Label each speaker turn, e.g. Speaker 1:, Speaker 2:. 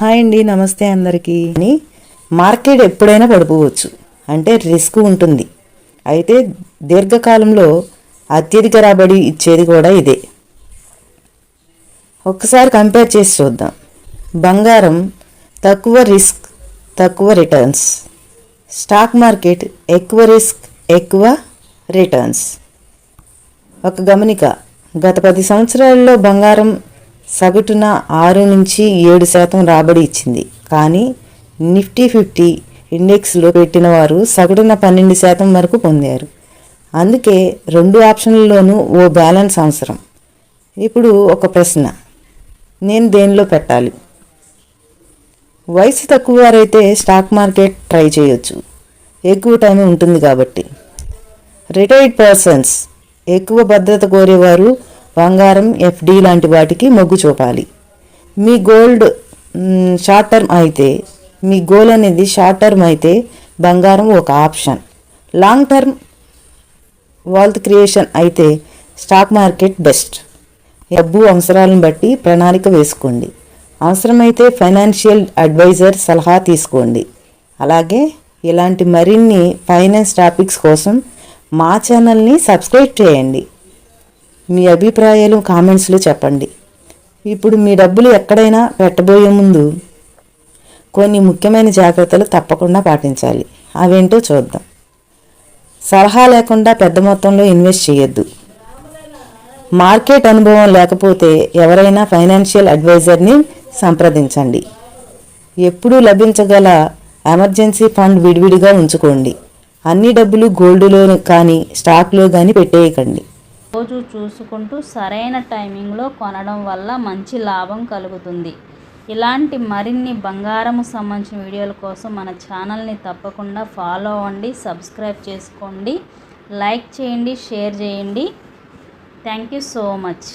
Speaker 1: Hi అండి, నమస్తే అందరికీ. మార్కెట్ ఎప్పుడైనా పడిపోవచ్చు, అంటే రిస్క్ ఉంటుంది. అయితే దీర్ఘకాలంలో అత్యధిక రాబడి ఇచ్చేది కూడా ఇదే. ఒక్కసారి కంపేర్ చేసి చూద్దాం. బంగారం తక్కువ రిస్క్, తక్కువ రిటర్న్స్. స్టాక్ మార్కెట్ ఎక్కువ రిస్క్, ఎక్కువ రిటర్న్స్. ఒక గమనిక, గత 10 సంవత్సరాల్లో బంగారం సగటున 6 నుంచి 7% రాబడి ఇచ్చింది. కానీ నిఫ్టీ 50 ఇండెక్స్లో పెట్టిన వారు సగటున 12% వరకు పొందారు. అందుకే రెండు ఆప్షన్లలోనూ ఓ బ్యాలెన్స్ అవసరం. ఇప్పుడు ఒక ప్రశ్న, నేను దేనిలో పెట్టాలి? వయసు తక్కువ వారైతే స్టాక్ మార్కెట్ ట్రై చేయొచ్చు, ఎక్కువ టైం ఉంటుంది కాబట్టి. రిటైర్డ్ పర్సన్స్, ఎక్కువ భద్రత కోరేవారు బంగారం, ఎఫ్డి లాంటి వాటికి మొగ్గు చూపాలి. మీ గోల్ అనేది షార్ట్ టర్మ్ అయితే బంగారం ఒక option. Long term wealth creation అయితే స్టాక్ మార్కెట్ బెస్ట్. డబ్బు అవసరాలను బట్టి ప్రణాళిక వేసుకోండి. అవసరమైతే ఫైనాన్షియల్ అడ్వైజర్ సలహా తీసుకోండి. అలాగే ఇలాంటి మరిన్ని ఫైనాన్స్ టాపిక్స్ కోసం మా ఛానల్ని సబ్స్క్రైబ్ చేయండి. మీ అభిప్రాయాలు కామెంట్స్లో చెప్పండి. ఇప్పుడు మీ డబ్బులు ఎక్కడైనా పెట్టబోయే ముందు కొన్ని ముఖ్యమైన జాగ్రత్తలు తప్పకుండా పాటించాలి. అవేంటో చూద్దాం. సలహా లేకుండా పెద్ద మొత్తంలో ఇన్వెస్ట్ చేయొద్దు. మార్కెట్ అనుభవం లేకపోతే ఎవరైనా ఫైనాన్షియల్ అడ్వైజర్ని సంప్రదించండి. ఎప్పుడూ లభించగల ఎమర్జెన్సీ ఫండ్ విడివిడిగా ఉంచుకోండి. అన్ని డబ్బులు గోల్డ్లో కానీ స్టాక్లో కానీ పెట్టేయకండి.
Speaker 2: రోజు చూసుకుంటూ సరైన టైమింగ్లో కొనడం వల్ల మంచి లాభం కలుగుతుంది. ఇలాంటి మరిన్ని బంగారము సంబంధించిన వీడియోల కోసం మన ఛానల్ని తప్పకుండా ఫాలో అవ్వండి, సబ్స్క్రైబ్ చేసుకోండి, లైక్ చేయండి, షేర్ చేయండి. Thank you so much.